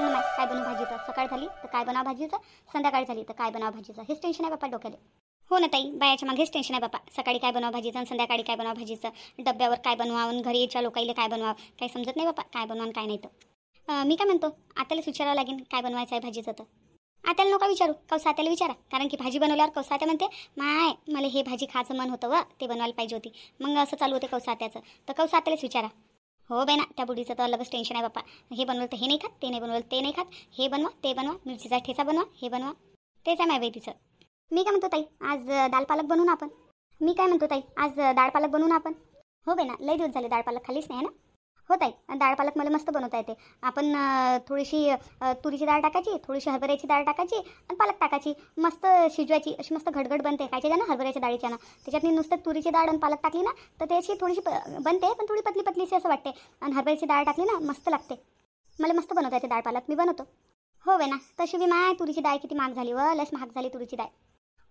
सांग ना काय बनवू भाजीचं. सकाळ झाली तर काय बनावं भाजीचं, संध्याकाळ झाली तर काय बनावं भाजीचं. हेच टेन्शन आहे बाप्पा डोक्याला. हो ना ताई, बायाच्या मागे हेच टेन्शन आहे बाप्पा. सकाळी काय बनवावं भाजीचं आणि संध्याकाळी काय बनवावं भाजीचं. डब्यावर काय बनवावं, घरी यायच्या लोकाईले काय बनवावं, काही समजत नाही बाप्पा काय बनवा काय नाही. तर मी काय म्हणतो, आत्यालाच विचारावं लागेल काय बनवायचं आहे भाजीचं. तर आत्याला नका विचारू, कौसा आत्याला विचारा. कारण की भाजी बनवल्यावर कौसा आत्या म्हणते माय मला हे भाजी खायचं मन होतं व ते बनवायला पाहिजे होती. मग असं चालू होते कौसा आत्याचं. तर कौसा आत्यालाच विचारा. हो बाई ना, त्या बुढीचं तर अलगच टेन्शन आहे बाप्पा. हे बनवलं तर हे नाही खात, ते नाही बनवलं ते नाही खात, हे बनवा ते बनवा, मिरचीचा ठेचा बनवा, हे बनवा. तेच आहे माय बाई तिचं. मी काय म्हणतो ताई, आज दाल पालक बनवू ना आपण. मी काय म्हणतो ताई, आज डाळ पालक बनवू ना आपण. हो बाई ना, लई दिवस झाले डाळ पालक खालीच नाही ना. हो ताई, डाळ पालक मला मस्त बनवता येते. आपण थोडीशी तुरीची डाळ टाकायची, थोडीशी हरभऱ्याची डाळ टाकायची आणि पालक टाकायची, मस्त शिजवायची. अशी मस्त घडघड बनते. कायच्या ना हरभऱ्याच्या डाळीच्या ना, त्याच्यातनी नुसतं तुरीची डाळ आणि पालक टाकली ना तर त्याची थोडीशी बनते, पण थोडी पतली पतलीशी असं वाटते. आणि हरभऱ्याची डाळ टाकली ना मस्त लागते. मला मस्त बनवता येते डाळ पालक, मी बनवतो. हो बाई ना, तशी बी माय तुरीची डाळ किती महाग झाली व, लस महाग झाली तुरीची डाळ.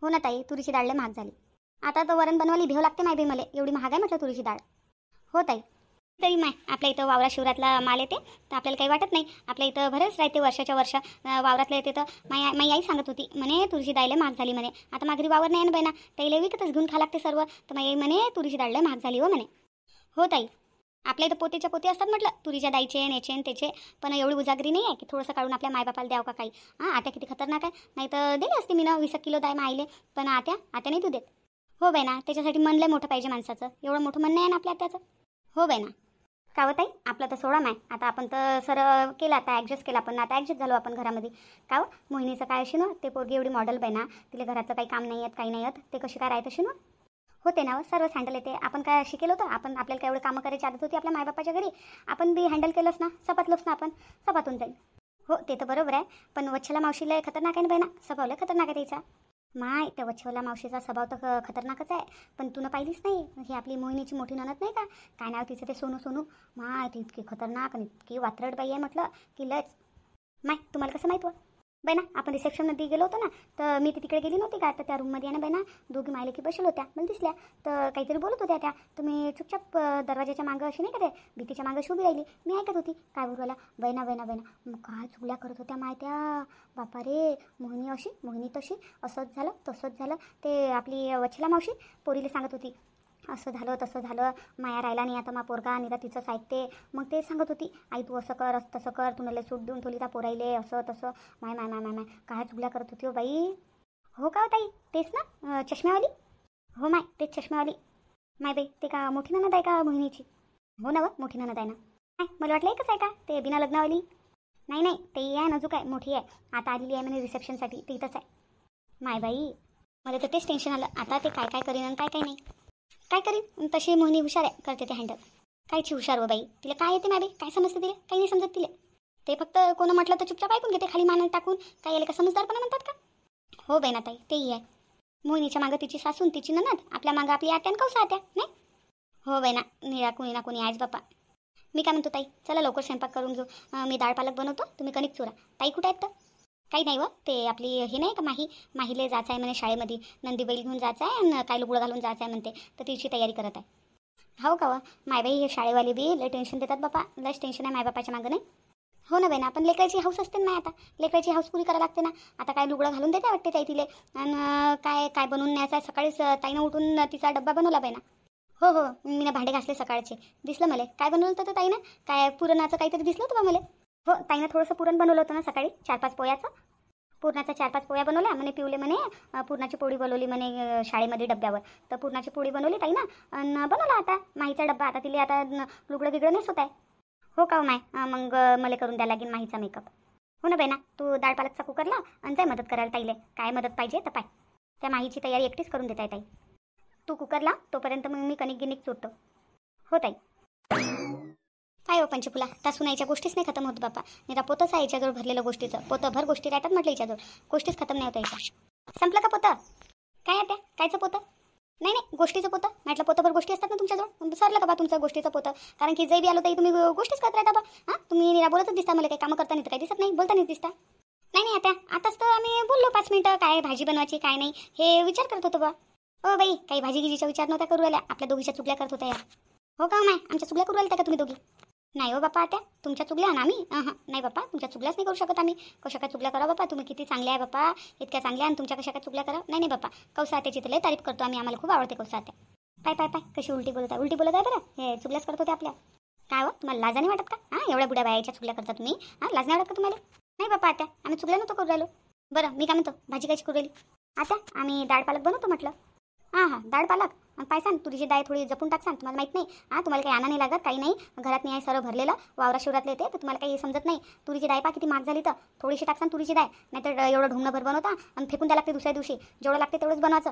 हो ना ताई, तुरीची डाळ लय महाग झाली. आता तर वरण बनवायला भेव लागते माय बाई मला, एवढी महाग आहे म्हटलं तुरीची डाळ. हो ताई, तरी माय आपल्या इथं वावरा शिवरातला माल येते तर आपल्याला काही वाटत नाही. आपल्या इथं भरच राहते वर्षाच्या वर्ष वावरातलं येते. तर माई आई सांगत होती म्हणे तुरीची डाळ महाग झाली म्हणे. आता माघरी वावर नाही ना बाई ना, त्याला विकतच घेऊन खा लागते सर्व. तर माई आई म्हणे तुरीची डाळ महाग झाली हो म्हणे. हो ताई, आपल्या इथं पोतेच्या पोते असतात म्हटलं तुरीच्या डाळीचे याचे त्याचे, पण एवढी उजागरी नाही आहे की थोडंसं काढून आपल्या मायबापाला द्यावं का काही. हां, आता किती खतरनाक आहे. नाही तर दिली असते मी ना 20 किलो डाळ माईले, पण आता नाही तू देत. हो बाई ना, त्याच्यासाठी मन लय मोठं पाहिजे माणसाचं. एवढं मोठं मन नाही आहे ना आपल्या आत्याचं. हो बाई ना, का हो ताई, आपलं तर सोडा माय. आता आपण तर सर केलं, आता ॲडजस्ट केला. आपण आता ॲडजस्ट झालो आपण घरामध्ये. का हो मोहिनीचं काय अशी ना, ते पोरगी एवढी मॉडेल बाई ना, तिला घराचं काही काम नाही येत काही नाही येत. ते कशी काय राहत अशी ना. होते ना सर्व हँडल येते. आपण काय शिकेलो होतं, आपण आपल्याला काय एवढं कामं करायची आदत होती आपल्या मायबापाच्या घरी. आपण बी हँडल केलंच ना, सपातलोच ना आपण, सपातून जाईल. हो ते तर बरोबर आहे, पण वच्छला मावशीला खतरनाक आहे ना बाई ना, स्वभाव लय खतरनाक आहे त्याचा. माय त्या वच्छला मावशीचा स्वभाव तर खतरनाकच आहे. पण तुला पाहिलीच नाही, ही आपली मोहिनीची मोठी नणद नाही का, काय नाव तिचं ते सोनू. माय ती इतकी खतरनाक आणि इतकी वात्रट बाई आहे म्हटलं की लयच. माय तुम्हाला कसं माहीत हो बाई ना, आपण रिसेप्शनमध्ये गेलो होतो ना, तर मी तिकडे गेली नव्हती का, तर त्या रूममध्ये आहे ना बाई ना, दोघी मायले की बसल्या होत्या मला दिसल्या. तर काहीतरी बोलत होत्या त्या. तर मी चुपचाप दरवाजाच्या मागं अशी नाही का ते भीतीच्या मागं अशी उभी राहिली. मी ऐकत होती काय बोलवायला. बैना मग काय चुगल्या करत होत्या माय त्या. बापा रे, मोहिनी अशी मोहिनी तशी, असंच झालं तसंच झालं. ते आपली वच्छला मावशी पोरीला सांगत होती असं झालं तसं झालं, माया राहिला नाही आता मा पोरगा निरा तिचंच ऐकते. मग ते सांगत होती आई तू असं कर तसं कर, तू नले सूट देऊन ठेवली त्या पोराईले असं तसं. माय माय माय माय माय काय चुगल्या करत होती हो बाई. हो का ताई, तेच ना चष्म्यावाली. हो माय तेच चष्म्यावाली. माय बाई ते का मोठी नणद आहे का मोहिनीची. हो ना व मोठी नणद आहे ना. नाही मला वाटलं एकच आहे का ते बिना लग्नावाली. नाही ते आहे नजूक आहे, मोठी आहे. आता आलेली आहे म्हणे रिसेप्शनसाठी, ते इथंच आहे. माय बाई मला तर तेच टेन्शन आलं आता, ते काय करीन आणि काय नाही. काय करीन, तशी मोहिनी हुशार आहे, करते ते हँडल. कायची हुशार व बाई, तिला काय येते माय बाई, काय समजते तिला, काही नाही समजत तिला. ते फक्त कोण म्हटलं तर चुपचाप ऐकून घेते खाली मान टाकून. काय याला का समजदारपणा म्हणतात का. हो बाई ना ताई, तेही आहे. मोहिनीच्या मागं तिची सासून तिची ननद, आपल्या मागं आपली आत्या आणि कौसा आत्या नाही. हो बाई ना, निरा कोणी ना कोणी आहेच बाप्पा. मी काय म्हणतो ताई, चला लवकर स्वयंपाक करून घेऊ. मी डाळ पालक बनवतो, तुम्ही कणिक चुरा. ताई कुठे आहेत तर. काही नाही व, ते आपली हे नाही का माहीले जायचं आहे म्हणे शाळेमध्ये, नंदी बैल घेऊन जायचं आहे आणि काय लुगडं घालून जायचं आहे म्हणते, तर तिची तयारी करत आहे. हो का व मायबाई, हे शाळेवाले बी लय टेन्शन देतात बापा, लयच टेन्शन आहे मायबापाच्या मागं नाही. हो ना बाई ना, आपण लेकराची हाऊस असते ना, आता लेकराची हाऊस पुरी करायला लागते ना. आता काय लुगडं घालून देते वाटते ताई तिले, आणि काय काय बनवून न्यायचं आहे. सकाळीच ताईनं उठून तिचा डब्बा बनवला बाई ना. हो मी ना भांडे घासले सकाळचे, दिसलं मला. काय बनवलं होतं ताईनं, काय पुरणाचं काहीतरी दिसलं होतं बा मला. हो ताईनं थोडंसं पुरण बनवलं होतं ना सकाळी, 4-5 पोयाचं. पुरणाच्या 4-5 पोळ्या बनवल्या म्हणे, पिवले म्हणे पुरणाची पोळी बनवली म्हणे शाळेमध्ये डब्यावर. तर पुरणाची पोळी बनवली ताई ना, आणि बनवला आता माहीचा डब्बा. आता तिला आता लुगडं गिगडं नेसवत आहे. हो का माय, मग मला करून द्यायला लागेल माहीचा मेकअप. हो ना बाई ना, तू डाळ पालकचा कुकर लाव आणि जाय मदत करायला ताईले. काय मदत पाहिजे तर पाय, त्या माहीची तयारी एकटीच करून देत आहे ताई. तू कुकर लाव, तोपर्यंत मग मी कणिक गिनिक चुरतो. हो ताई. काय हो पंचफुला, त्या सुनाईच्या गोष्टीच नाही खतम होत बापा. निरा पोतच आहे याच्याजवळ भरलेलं गोष्टीचं. पोतभर गोष्टी राहतात म्हटलं याच्याजवळ, गोष्टीच खतम नाही होता याच्या. संपलं का पोतं. काय आता कायचं पोतं. नाही गोष्टीचं पोतं म्हटलं, पोतभर गोष्टी असतात ना तुमच्याजवळ. सरलं का बा तुमचं गोष्टीचं पोतं. कारण की जे बी आलो ताई तुम्ही गोष्टीच करत राहता बा. हां तुम्ही निरा बोलतच दिसता मला, काही कामं करताना तर काही दिसत नाही, बोलतानाच दिसता. नाही आताच तर आम्ही बोललो 5 मिनिटं काय भाजी बनवायची काय नाही हे विचार करत होतो बा. हो बाई, काही भाजी गिजीचा विचार नव्हता करू राहिल्या, आपल्या दोघीच्या चुगल्या करत होत्या या. हो का माय, आमच्या चुगल्या करू राहिल्या का तुम्ही दोघी. नाही हो बापा आत्या, तुमच्या चुगल्या ना आम्ही नाही बापा, तुमच्या चुगल्याच नाही करू शकत आम्ही. कशा काय चुगल्या करा बापा, तुम्ही किती चांगल्या आहे बापा, इतक्या चांगल्या, आणि तुमच्या कशा काय चुगल्या करा. नाही नाही बापा, कौसा आत्याची तर लय तारीफ करतो आम्ही, आम्हाला खूप आवडते कौसा आत्या. पाय पाय पाय कशी उलटी बोलत आहे, उलटी बोलत आहे बरं, हे चुगल्याच करत होते आपल्या. काय हो, तुम्हाला लाज नाही वाटत का? एवढ्या बुड्या बायाच्या चुगल्या करता तुम्ही, लाज नाही वाटत का तुम्हाला? नाही बापा आत्या, आम्ही चुगल्या नव्हतो करू राहिलो. बरं मी काय म्हणतो, भाजी कायची करू राहिली? आता आम्ही डाळ पालक बनवतो म्हटलं. डाळ पालक. पायसान तुरीची डाळ थोडी जपून टाकसान, तुम्हाला माहीत नाही. तुहाला काही आणा नाही लागत, काही नाही, घरात नाही आहे सरं भरलेलं, वावरा शिवरातले येते, तर तुम्हाला काही समजत नाही. तुरीची डाळ पा किती महाग झाली, तर थोडीशी टाकसान तुरीची डाळ, नाहीतर एवढं ढुंगणभर बनवता आणि फेकून द्या लागते दुसऱ्या दिवशी. जेवढं लागते तेवढंच बनवायचं.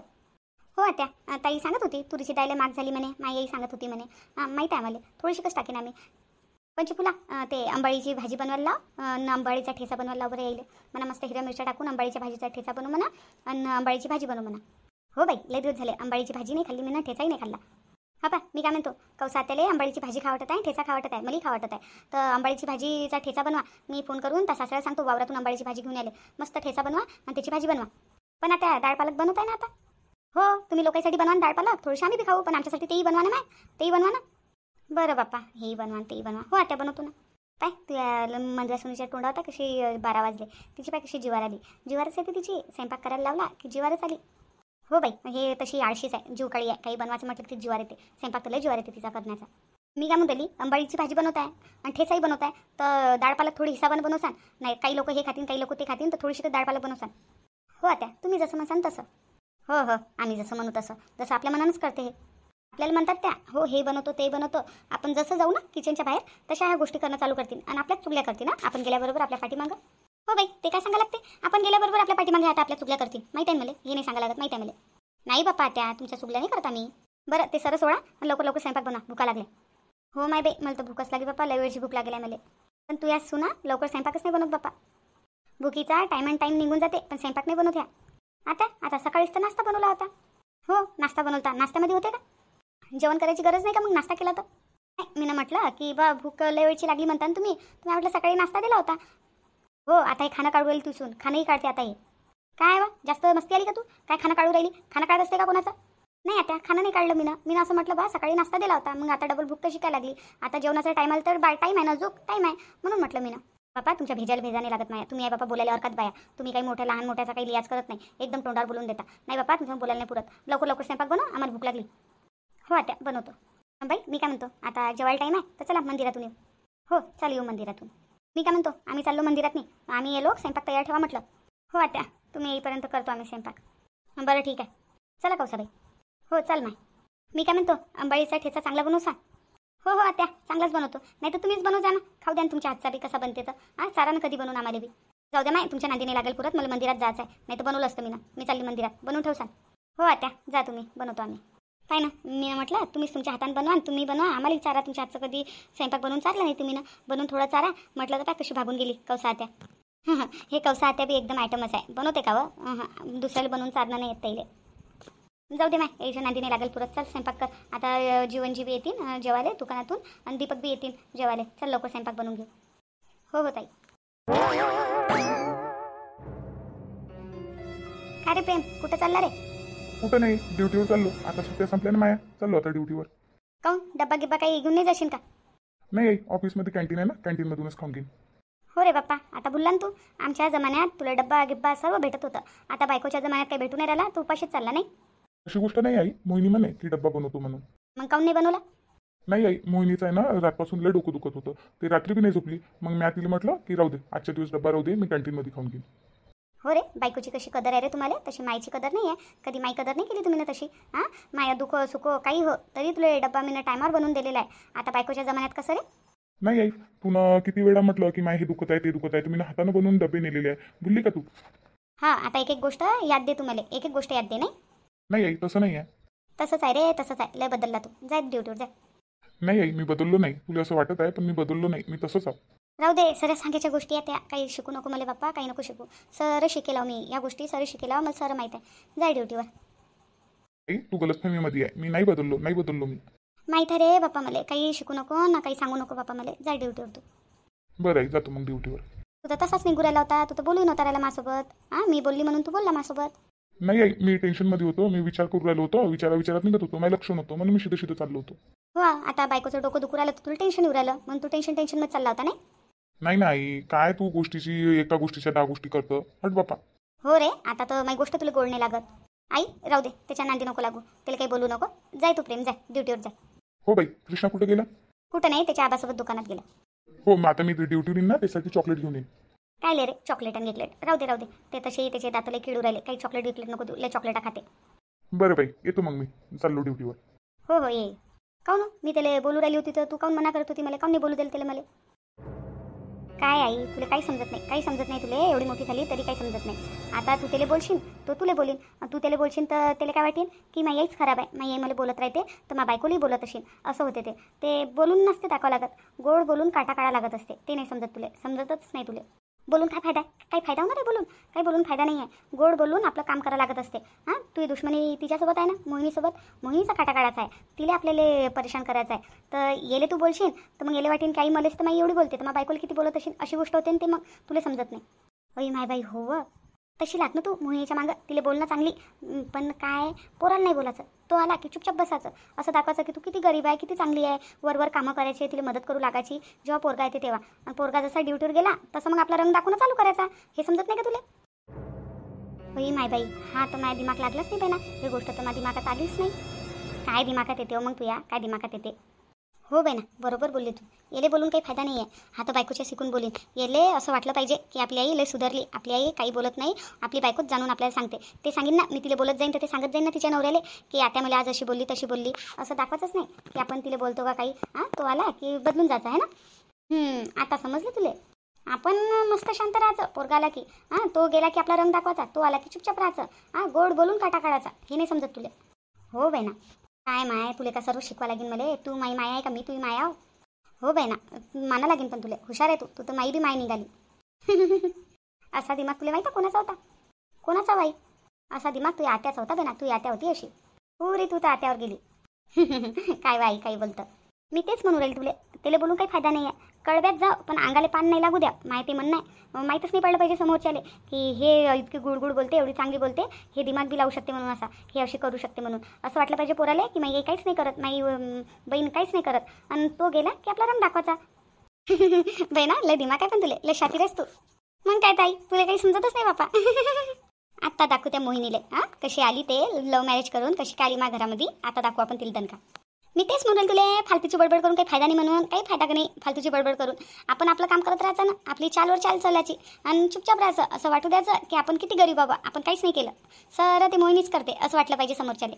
हो आत्या, ताई सांगत होती तुरीची डाळ महाग झाली म्हणे, माई आई सांगत होती म्हणे. माहीत आहे आम्हाला, थोडीशी कसं टाकेन आम्ही. पंचफुला ते अंबाळीची भाजी बनवायला लाव, अंबाळीचा ठेचा बनवायला लाव बरं येईल म्हणा. मस्त हिरव्या मिरच्या टाकून अंबाळीच्या भाजीचा ठेचा बनवू म्हणा, आणि अंबाळीची भाजी बनवू म्हणा. हो बाई, लय दिवस झाले अंबाळीची भाजी नाही खाल्ली मी ना, ठेचाही नाही खाल्ला. हा पा मी काय म्हणतो, कौसा आत्याला अंबाळीची भाजी खावटत आहे, ठेचा खावटत आहे, मलाही खावटत आहे. तर अंबाळीची भाजीचा ठेचा बनवा. मी फोन करून त्या सासऱ्याला सांगतो वावरातून अंबाळीची भाजी घेऊन आले, मस्त ठेचा बनवा आणि त्याची भाजी बनवा. पण आता डाळ पालक बनवत आहे ना आता. हो तुम्ही लोकांसाठी बनवा डाळ पालक, थोडीशी आम्ही बी खाऊ, पण आमच्यासाठी तेही बनवा ना मॅ, तेही बनवा ना. बरं बाप्पा, हेही बनवा तेही बनवा. हो आत्या बनवतो ना. पाय तुझ्या मंदिरा सुनीच्या तोंडा होता कशी 12 वाजले, तिची पाय कशी जिवार आली. जिवारच येते तिची, स्वयंपाक करायला लावला की जिवारच आली. हो बाई, हे तशी आळशीच आहे, जीवकाळी आहे, काही बनवायचं म्हटलं की जिवार येते, स्वयंपाक तर जिवार येते तिचा करण्याचा. मी काय म्हणतो, अंबाळीची भाजी बनवत आहे आणि ठेचाही बनवत आहे, तर डाळ पालक थोडी हिसाबानं बनवसान. नाही काही लोक हे खातील, काही लोक ते खातील, तर थोडीशी तर डाळ पालक बनवसान. हो आत्या, तुम्ही जसं म्हणसान तसं. हो हो, आम्ही जसं म्हणू तसं, जसं आपल्या मनानंच करते हे. आपल्याला म्हणतात त्या, हो हे बनवतो ते बनवतो, आपण जसं जाऊ ना किचनच्या बाहेर तशा ह्या गोष्टी करणं चालू करतील आणि आपल्याच चुगल्या करतील ना, आपण गेल्याबरोबर आपल्या पाठीमागं. हो बाई, ते काय सांगा लागते, आपण गेल्याबरोबर आपल्या पाठीमागे आता आपल्या चुगल्या करतील, माहीत आहे मला, हे नाही सांगा लागत, माहीत आहे मला. नाही बाप्पा त्या तुमच्या चुगल्या नाही करत आम्ही. बरं ते सरळ सोडा आणि लवकर लवकर स्वयंपाक बनवा, भुका लागले. हो माय बाई, मला तर भूकच लागली बाप्पा, लय वेळची भूक लागली आहे मला. पण तू या सुना लवकर स्वयंपाकच नाही बनवत बाप्पा. भुकीचा टाईम अँड टाईम निघून जाते, पण स्वयंपाक नाही बनवत ह्या. आता सकाळीच तर नाश्ता बनवला होता. हो नाश्ता बनवता, नाश्त्यामध्ये होते का जेवण करायची गरज नाही का मग नाश्ता केला तर? नाही मी ना म्हटलं की बा भूक लय वेळची लागली म्हणता ना तुम्ही म्हटलं सकाळी नाश्ता दिला होता. हो आता हे खाणं काढू राहिली तुझून, खाणंही काढते आता हे. काय वा जास्त मस्ती आली का तू, काय खाणं काढू राहिली, खाणं काढत असते का कोणाचं? नाही आता खाणं नाही काढलं मी ना असं म्हटलं बा सकाळी नाश्ता दिला होता, मग आता डबल भूक कशी काय लागली, आता जेवणाचा टाईम आला तर टाईम आहे ना, जो टाईम आहे म्हणून म्हटलं मी ना. बापा तुमच्या भेजाने लागत नाही, तुम्ही आहे बापा बोलायला हरकत बाया, तुम्ही काही मोठ्या लहान मोठ्याचा काही लिहाज करत नाही, एकदम तोंडावर बोलून देता. नाही बापा तुमच्या बोलायला नाही पुरत, लवकर लवकर स्वयंपाक बनव, आम्हाला भूक लागली. हो आता बनवतो. बाई मी काय म्हणतो, आता जेवायला टाईम आहे तर चला मंदिरातून येऊ. हो चालू येऊ मंदिरातून. मी काय म्हणतो, आम्ही चाललो मंदिरात नाही, आम्ही येलो स्वयंपाक तयार ठेवा म्हटलं. हो आता तुम्ही येईपर्यंत करतो आम्ही स्वयंपाक. बरं ठीक आहे, चला कौसाबाई. हो चल माय. मी काय म्हणतो, अंबाळीचा ठेचा चांगला बनवू सांग. हो हो आत्या चांगलाच बनवतो, नाही तर तुम्हीच बनवू जा ना, खाऊ द्या ना तुमच्या हातचा बी कसा बनते तर. सारानं कधी बनवून आम्हाला बी. जाऊ द्या माय, तुमच्या नांदीने लागेल पुरत, मला मंदिरात जायचं आहे, नाही तर बनवलं असतं मी चालली मंदिरात, बनवून ठेव सांग. हो आत्या जा तुम्ही, बनवतो आम्ही. काय ना मी म्हटलं तुम्हीच तुमच्या हाताने बनवा, तुम्ही बनवा, आम्हाला चारा, तुमच्या हातचं कधी स्वयंपाक बनवून चारला नाही तुम्ही ना, बनवून थोडा चारा म्हटलं तर काय कशी भागून गेली कौसा आत्या. हे कौसा आत्या बी एकदम आयटमच आहे, बनवते का व दुसऱ्याला बनवून चारणं नाही येत ताईले. जाऊ दे माय, याच्या नांदीने लागेल पुरत, चल स्वयंपाक कर आता. जीवनजी बी येतील जेवाले दुकानातून आणि दीपक बी येतील जेवाले, चल लवकर स्वयंपाक बनवून घेऊ. हो हो ताई. काय रे प्रेम, कुठं चालला रे? कुठं नाही, ड्युटीवर चाललो, आता सुट्ट्या संपल्या ना माया, चाललो आता ड्युटीवर. काऊन डब्बा गिब्बा काही घेऊन नाही जाशील का? नाही आई, ऑफिसमध्ये कॅन्टीन आहे ना, कॅन्टीनमधूनच खाऊन घेईन. हो रे बाप्पा, आता बोलला ना तू, आमच्या जमान्यात तुला डब्बा गिब्बा सर्व भेटत होतं, आता बायकोच्या जमान्यात काही भेटून नाही राहिला, तू उपाशीच चालला नाही. अशी गोष्ट नाही आई, मोहिनी म्हणे की डब्बा बनवतो म्हणून. मग काऊन नाही बनवला? नाही आई, मोहिनीचं आहे ना रातपासून लय डोकं दुखत होतं, ते रात्री बी नाही झोपली, मग मी तिला म्हटलं की राहू दे, आजच्या दिवस डब्बा राहू दे, मी कॅन्टीनमध्ये खाऊन घेईन. हो रे, बायकोची कशी कदर आहे रे तुम्हाला, तशी माईची कदर नाही आहे, कधी माई कदर नाही केली तुम्ही ना तशी. माया दुःख सुख काही हो तरी तुला डब्बा मी टायमावर बनवून दिलेला आहे. आता बायकोच्या जमान्यात कसं रे? नाही आई, तू किती वेळा म्हटलं की माय हे दुखत आहे ते दुखत आहे, तुम्ही हातानं बनवून डबे नेलेले आहे, भुलली का तू? आता एक एक गोष्ट याद दे तुम्हाला, एक एक गोष्ट याद दे. नाही आई तसं नाही आहे. तसंच आहे रे, तसंच आहे, लय बदलला तू, जाय ड्युटीवर जा. नाही आई मी बदललो नाही, तुला असं वाटत आहे पण मी बदललो नाही, मी तसंच आहे. राहू दे, सर सांगायच्या गोष्टी आहेत त्या, काही शिकू नको मला बाप्पा, काही नको शिकू, सर शिकेला मी या गोष्टी, सर शिकेला मला, सर माहीत आहे, जाय ड्युटीवर. आई तू गलतफहमीमध्ये आहे, मी नाही बदललो मी. माहीत आहे रे बाप्पा मला, काही शिकू नको ना काही सांगू नको बाप्पा मला, जाय ड्युटीवर तू. बरं आई जातो मग ड्युटीवर. तू तर तसाच निघू राहिला होता, तू तर बोलू नव्हता राहिला माझ्यासोबत. मी बोलली म्हणून तू बोलला माझ्यासोबत. नाही आई, मी टेन्शनमध्ये होतो, मी विचार करू राहिलो होतो, विचारात निघत होतो, माझं लक्ष नव्हतं म्हणून मी सिधं चाललो होतो. हो आता बायकोचं डोकं दुखू राहिलं तर तुला टेन्शन येऊ राहिलं म्हणून तू टेन्शनमध्ये चालला होता नाही. नाही नाही, काय तू गोष्टीची एका गोष्टीच्या 10 गोष्टी करतं. हट बापा. हो रे आता तर माझी गोष्ट तुला गोड नाही लागत. आई राहू दे त्याच्या नांदी नको लागू, त्याला काही बोलू नको. जाय तू प्रेम, जाय ड्युटीवर जाय. हो बाई, कृष्णा कुठे गेला? कुठं नाही, त्याच्या आबासोबत दुकानात गेला. हो, मग आता मी ड्युटीवर येईन ना, त्यासाठी चॉकलेट घेऊन येईन. काय ले रे चॉकलेट आणि गिकलेट, राहू दे राहू दे. ते तसे त्याचे दाताला किडू राहिले, काही चॉकलेट गिकलेट नको देऊ, लय चॉकलेटा खाते. बरं बाई, येतो मग मी, चाललो ड्युटीवर. हो हो ये. काऊन मी त्याला बोलू राहिली होती तर तू काऊन मना करत होती मला, काऊन नाही बोलू दिलं त्याला मला. काय आई तुला काही समजत नाही, काही समजत नाही तुला, एवढी मोठी झाली तरी काही समजत नाही. आता तू त्याला बोलशील तो तुला बोलीन, तू त्याला बोलशील तर त्याला काय वाटेल की माई आईच खराब आहे, माई आई मला बोलत राहते तर मा बायकोलाही बोलत असेल, असं होते. ते बोलून नसते दाखवावं लागत, गोड बोलून काटा काढा लागत असते. ते नाही समजत तुला, समजतच नाही तुला. बोलून काय फायदा, काही फायदा होणार आहे बोलून, काही बोलून फायदा नाही आहे. गोड बोलून आपलं काम करावं लागत असते. हां तुझी दुश्मनी तिच्यासोबत आहे ना, मोहिनीसोबत. मोहिनीचा काटा काढायचा आहे, तिला आपल्याला परेशान करायचं आहे. तर येले तू बोलशील तर मग येले वाटेन काही मलेच तर माई एवढी बोलते तर मग बायकोला किती बोलत असेल, अशी गोष्ट होते. ते मग तुला समजत नाही. अई माय बाई हो तशी लाग ना तू मोहिनीच्या मागं, तिला बोलणं चांगली पण काय पोराला नाही बोलायचं. तो आला की चुपचाप बसायचं, असं दाखवायचं की तू किती गरीब आहे, किती चांगली आहे, वरवर कामं करायची, तिला मदत करू लागायची जेव्हा पोरगा येते तेव्हा. आणि पोरगा जसा ड्युटीवर गेला तसं मग आपला रंग दाखवणं चालू करायचा. हे समजत नाही का तुला? होई माय बाई, हा तर माझ्या दिमाग लागलाच नाही ना, ही गोष्ट तर माझ्या दिमागात आलीच नाही. काय दिमागात येते हो मग तू, या काय दिमागात येते. हो बाई ना बरोबर बोलली तू, येले बोलून काही फायदा नाही आहे. हा तर बायकोच्या शिकून बोलीन. येले असं वाटलं पाहिजे की आपली आई लय सुधारली, आपली आई काही बोलत नाही, आपली बायकोच जाणून आपल्याला सांगते. ते सांगेन ना मी तिला बोलत जाईन तर ते सांगत जाईन ना तिच्या नवऱ्याला की आता मला आज अशी बोलली तशी बोलली. असं दाखवायचंच नाही की आपण तिला बोलतो का काही. हां तो आला की बदलून जायचं आहे ना. आता समजलं तुला. आपण मस्त शांत राहायचं, पोरगा आला की हां तो गेला की आपला रंग दाखवायचा, तो आला की चुपचाप राहायचं. हां गोड बोलून काटा काढायचा. हे नाही समजत तुला. हो बाई ना. काय माय तुला का सर्व शिकवा लागेल मला, तू माई माया आहे का मी तुझी माया. हो बाई ना माना लागेल, पण तुला हुशार आहे तू तर माई बी माय निघाली. असा दिमाग तुला माहिती कोणाचा होता, कोणाचा बाई असा दिमाग तुझ्या आत्याचा होता बाई ना. तू आत्या होती अशी पुरी, तू तर आत्यावर गेली. काय बाई काही बोलतं. मी तेच म्हणून राहील तुला, त्याला बोलून काही फायदा नाही आहे. कळव्यात जा पण अंगाले पान नाही लागू द्या. माहिती म्हणणं आहे, माहीतच नाही पडलं पाहिजे समोरच्याले की हे इतकी गुडगुड बोलते, एवढी चांगली बोलते, हे दिमाग बी लावू शकते म्हणून, असा हे अशी करू शकते म्हणून. असं वाटलं पाहिजे पोराले की माई काहीच नाही करत, माई बहीण काहीच नाही करत. आणि तो गेला की आपला रंग दाखवायचा. बाई ना लय दिमाग आहे पण तुला, लय शातीर आहेस तू. मग काय ताई तुला काही समजतच नाही बापा. आत्ता दाखवू त्या मोहिनीले हां कशी आली ते लव्ह मॅरेज करून, कशी काय आली माझ्या घरामध्ये. आता दाखवू आपण तिला दणका. मी तेच म्हणून तुला फालतूची बडबड करून काही फायदा नाही, म्हणून काही फायदा नाही फालतूची बडबड करून. आपण आपलं काम करत राहायचं ना, आपली चालवर चाल चालायची आणि चुपचाप राहायचं. असं वाटू द्यायचं की आपण किती गरीब बाबा, आपण काहीच नाही केलं, सर ते मोहिनीच करते असं वाटलं पाहिजे समोरच्याले.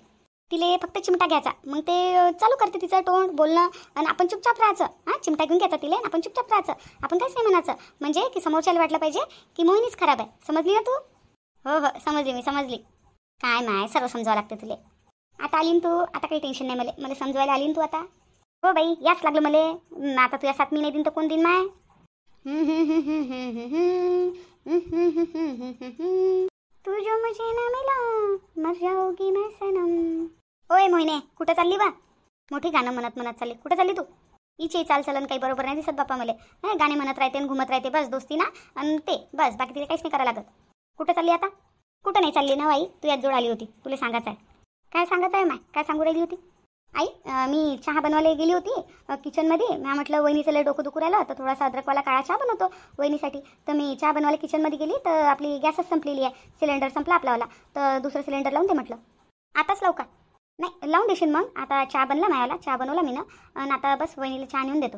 तिले फक्त चिमटा घ्यायचा, मग ते चालू करते तिचं तोंड बोलणं आणि आपण चुपचाप राहायचं. हां चिमटा घेऊन घ्यायचा तिला, आपण चुपचाप राहायचं, आपण काहीच नाही म्हणायचं. म्हणजे की समोरच्याला वाटलं पाहिजे की मोहिनीच खराब आहे. समजली ना तू? हो हो समजली मी समजली. काय माय सर्व समजावं लागतं तुला. आता आलीन तू, आता काही टेन्शन नाही मला समजवायला आलीन तू आता. हो बाई याच लागलं मला. आता तुझ्या साथ मी नाही दिन तर कोण दिन माय. तू जो मुझे ना मिला मर जाओगी मैं सनम. ओय मोहिने कुठं चालली बा? मोठी गाणं म्हणत म्हणत चालली. कुठं चालली तू? हिचे चाल चलन काही बरोबर नाही दिसत बापा मला. गाणे म्हणत राहते आणि घुमत राहते बस दोस्ती ना, आणि ते बस बाकी तिला काहीच नाही करायला लागत. कुठं चालली आता? कुठं नाही चालली ना बाई, तू याच जोड आली होती, तुला सांगायचं आहे. काय सांगायचं आहे माय, काय सांगू राहिली होती? आई मी चहा बनवायला गेली होती किचनमध्ये. मी म्हटलं वहिनीचं लय डोकं दुखू राहिलं तर थोडासा अद्रकवाला काळा चहा बनवतो वहिनीसाठी. तर मी चहा बनवायला किचनमध्ये गेली तर आपली गॅसच संपलेली आहे, सिलेंडर संपला आपलावाला. तर दुसरं सिलेंडर लावून दे म्हटलं. आताच लावू का? नाही लावून देशील मग. आता चहा बनला मायाला, चहा बनवला मी ना, आणि आता बस वहिनीला चहा नेऊन देतो.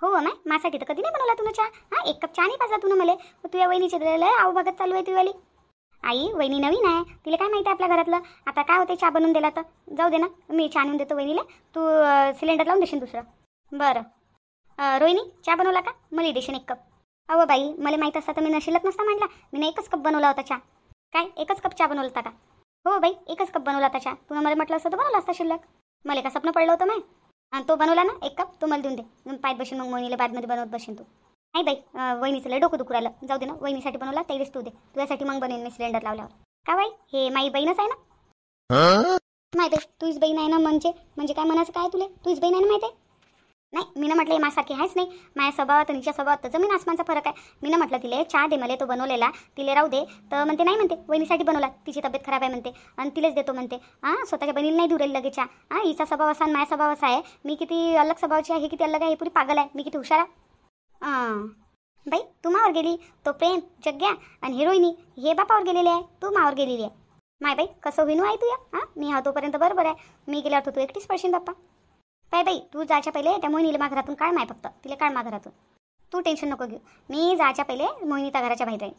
हो माय माझ्यासाठी तर कधी नाही बनवला तुला चहा. हां 1 कप चहा नाही पाजला तुला मला. तुझ्या वहिनीचे लय आऊ बघत चालू आहे तुझ्यावाली. आई वहिनी नवीन आहे, तिला काय माहिती आहे आपल्या घरातलं. आता काय होते चहा बनवून दिला तर जाऊ दे ना, मी चहा नेऊन देतो वहिनीला. तू सिलेंडर लावून देशील दुसरं. बरं रोहिणी चहा बनवला का? मला देशील 1 कप. अहो बाई मला माहीत असता तर मी नशिलत नसता म्हटला. मी 1च कप बनवला होता चहा. काय 1च कप चहा बनवला होता का? हो बाई 1च कप बनवला होता चहा. तुला मला म्हटलं असतं तर बनवला असता शिल्लक. मला का स्वप्न पडलं होतं मी. आणि तो बनवला ना 1 कप, तो मला देऊन दे. पायत बशीन मग मोहिनीला बादमध्ये बनवत बशीन तू. नाही बाई वहिनीचं लय डोकं दुखू राहिलं, जाऊ दे ना. वहिनीसाठी बनवला तेच तू दे, तुझ्यासाठी मग बनेन मी सिलेंडर लावल्यावर. का बाई हे माई बहीणच आहे ना. माहिती आहे तुझीच बहीण आहे ना, म्हणजे काय म्हणायचं काय तुला, तुझीच बहीण आहे ना माहिती आहे. नाही मी म्हटलं माझ्यासारखी आहेच नाही. माझ्या स्वभावात आणि हिच्या स्वभावात तर जमीन आसमानचा फरक आहे. मी म्हटलं तिले चहा दे मला तो बनवलेला, तिले राहू दे. तर म्हणते नाही म्हणते वहिनीसाठी बनवला, तिची तब्येत खराब आहे म्हणते आणि तिलेच देतो म्हणते. स्वतःच्या बहिणीला नाही धुरेल लगेच चहा. हिचा स्वभाव असा आणि माझा स्वभाव असा आहे. मी किती अलग स्वभावाची आहे, हे किती अलग आहे, हे पुरी पागल आहे. मी किती हुशार आहे. बाई तू मावर गेली, तो प्रेम जग्या आणि हिरोईनी हे बापावर गेलेले आहे, तू मावर गेलेली आहे. माय बाई कसं होईन आहे तुया. मी हा तोपर्यंत बरोबर आहे. मी गेल्यावर तू एकटीच पडशील बाप्पा. काय बाई तू जायच्या पहिले त्या मोहिनीला घरातून काढ. माय फक्त तिला काढ घरातून. तू टेन्शन नको घेऊ. मी जायच्या पहिले मोहिनीता घराच्या बाहेर राहीन.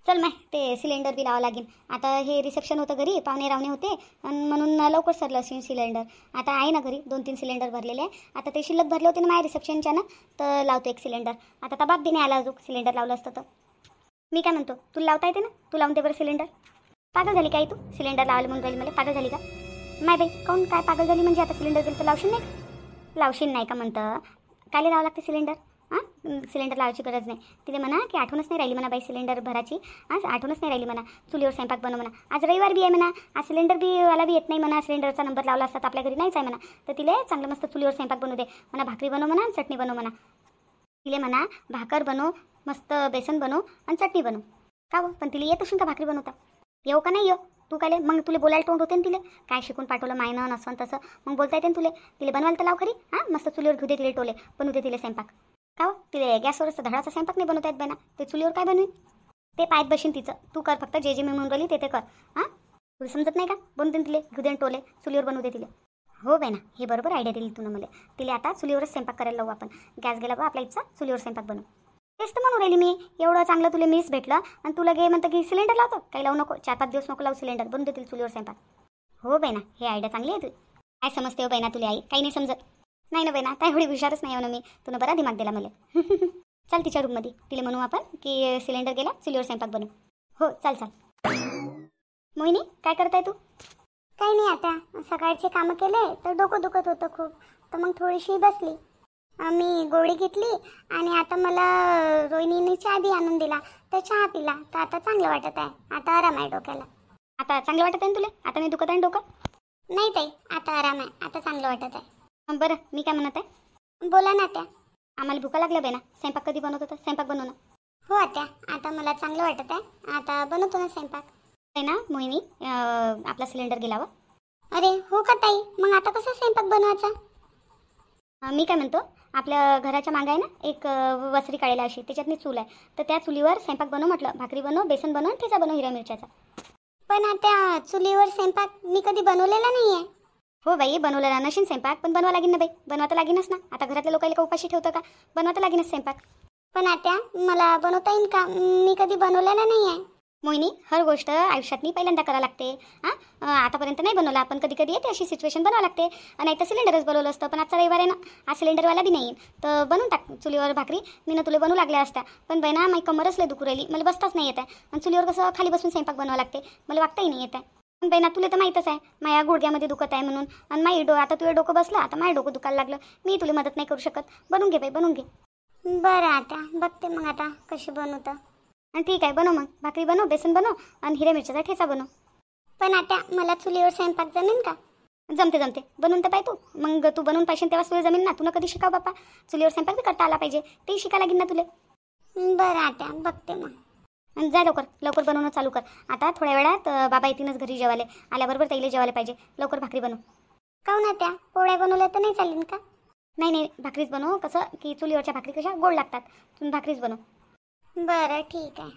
चल माय ते सिलेंडर बी लावावं लागेल. आता हे रिसेप्शन होतं घरी, पाहुणे रावणे होते आणि म्हणून लवकर सरलं असेल सिलेंडर. आता आहे ना घरी 2-3 सिलेंडर भरलेले आहे. आता ते शिल्लक भरले होते ना माझ्या रिसेप्शनच्या ना, तर लावतो एक सिलेंडर. आता तबाब बी नाही आला अजून सिलेंडर लावलं असतं तर. मी काय म्हणतो तुला लावता येते ना, तू लावून दे बरं सिलेंडर. पागल झाली काय तू सिलेंडर लावायला म्हणून राहिली मला, पागल झाली का? माय बाई काऊन काय पागल झाली म्हणजे? आता सिलेंडर गेलं तर लावशील नाही का? लावशील नाही का म्हणतं? कायला लावावं लागते सिलेंडर? सिलेंडर लावायची गरज नाही. तिथे म्हणा की आठवणच नाही राहिली म्हणा बाई सिलेंडर भराची. आठवणच नाही राहिली म्हणा. चुलीवर स्वयंपाक बनव म्हणा. आज रविवार बी आहे म्हणा. आज सिलेंडर बी वाला बी येत नाही म्हणा. सिलेंडरचा नंबर लावला असतात आपल्या घरी नाहीच आहे म्हणा. तर तिले चांगलं मस्त चुलीवर स्वयंपाक बनवू दे म्हणा. भाकरी बनव म्हणा आणि चटणी बनव म्हणा. तिले म्हणा भाकर बनव, मस्त बेसन बनव आणि चटणी बनव. का हो पण तिला येत असून का भाकरी बनवता? येऊ का नाही येऊ? तू काय मग तुला बोलायला तोंड होते ना तिले? काय शिकून पाठवलं मायनं नसं तसं, मग बोलता येते ना तुले? तिला बनवायला तर लाव खरी. मस्त चुलीवर घेऊ दे तिले टोले, बनवू दे तिले स्वयंपाक. का हो तिले गॅसवरच धडाचा स्वयंपाक नाही बनवता येत बाई ना? ते चुलीवर काय बनवीन? ते पायात बशीन तिचं. तू कर फक्त जे मी म्हणून राहिली ते कर. तुला समजत नाही का? बनवू दे तिले, घेऊ दे टोले, चुलीवर बनवू दे तिले. हो बाई ना हे बरोबर आयडिया दिली तू ना मला. तिला आता चुलीवरच स्वयंपाक करायला लावू आपण. गॅस गेला बा आपल्या इच्छा, चुलीवर स्वयंपाक बनवू. तेच तर म्हणून राहिली मी. एवढं चांगलं तुला मिस भेटलं आणि तुला गे म्हणतं की सिलेंडर लावतो. काही लावू नको, 4-5 दिवस नको लावू सिलेंडर, बनवू देतील चुलीवर स्वयंपाक. हो बाई ना हे आयडिया चांगली आहे. तू काय समजते हो बाई ना तुला? आई काही नाही समजत. नाही ना बाई ना काय एवढी हुशारच नाही हो ना मी. तुला बरा दिमाग दिला मला. चल तिच्या रूममध्ये तिला म्हणू आपण की सिलेंडर गेला चुलीवर स्वयंपाक बनवू. हो चाल चाल. मोहिनी काय करताय तू? काही नाही, आता सकाळचे कामं केले तर डोकं दुखत होतं खूप, तर मग थोडीशी बसली. मी गोळी घेतली आणि आता मला रोहिणीने चहा बी आणून दिला तर चहा पिला, तर आता चांगलं वाटत आहे. आता आराम आहे डोक्याला. आता चांगलं वाटत आहे ना तुला? आता नाही दुखत आहे डोकं? नाही ताई आता आराम आहे, आता चांगलं वाटत आहे. बरं मी काय म्हणत आहे, बोला ना त्या. आम्हाला भुका लागल्या बाई ना. स्वयंपाक कधी बनवत होता? स्वयंपाक बनव ना. हो आत्या आता मला चांगलं वाटत आहे, आता बनवतो ना स्वयंपाक. आहे ना मोहिनी आपला सिलेंडर गेलावा. अरे हो का ताई, मग आता कसं स्वयंपाक बनवायचा? मी काय म्हणतो आपल्या घराच्या मागे आहे ना एक वसरी काढायला अशी, त्याच्यातनी चूल आहे, तर त्या चुलीवर स्वयंपाक बनव म्हटलं. भाकरी बनव, बेसन बनव, ठेचा बनव हिरव्या मिरच्याचा. पण आता चुलीवर स्वयंपाक मी कधी बनवलेला नाही आहे. हो बाई बनवलेला नशीन स्वयंपाक, पण बनवा लागेल ना बाई. बनवायला लागेनच ना. आता घरातल्या लोकांना का उपाशी ठेवतं का? बनवायला लागेनच स्वयंपाक. पण आता मला बनवता येईल का? मी कधी बनवलेला नाही आहे. मोहिनी हर गोष्ट आयुष्यात मी पहिल्यांदा करावं लागते. आतापर्यंत नाही बनवला, पण कधी कधी येते अशी सिच्युएशन बनावं लागते. नाही तर सिलेंडरच बनवलं असतं, पण आजचा रविवार आहे ना, आज सिलेंडरवाला बी नाही, तर बनवून टाक चुलीवर भाकरी. मी ना तुला बनवू लागल्या असत्या, पण बाई ना माझी कमरच लय दुखू राहिली, मला बसताच नाही येत आहे. आणि चुलीवर कसं खाली बसून स्वयंपाक बनवावं लागते, मला वागताही नाही येत आहे. पण बाई ना तुला तर माहीतच आहे माझ्या गुडघ्यामध्ये दुखत आहे म्हणून. आणि माई आता तुझं डोकं बसलं, आता माझं डोकं दुखायला लागलं. मी तुला मदत नाही करू शकत. बनवून घे बाई बनवून घे. बरं आता बघते मग आता कशी बनवतं. आणि ठीक आहे बनव, मग भाकरी बनव, बेसन बनव आणि हिरव्या मिरच्याचा ठेचा बनव. पण आता मला चुलीवर स्वयंपाक जमेल का? जमते जमते, बनवून तर पाय तू. मग तू बनवून पाहिजे तेव्हा तुला जमीन ना. तुला कधी शिकाव बापा चुलीवर स्वयंपाक बी करता आला पाहिजे, ते शिकायला लागेल ना तुला. बरं आता बघते मग. आणि जा लवकर लवकर बनवणं चालू कर. आता थोड्या वेळात बाबा येतीनच घरी जेवायला. आल्याबरोबर ताईला जेवायला पाहिजे. लवकर भाकरी बनव. काहून ना त्या पोळ्या बनवल्या तर नाही चालेल का? नाही नाही भाकरीच बनव. कसं की चुलीवरच्या भाकरी कशा गोड लागतात. तुम्ही भाकरीच बनव. बरं ठीक आहे.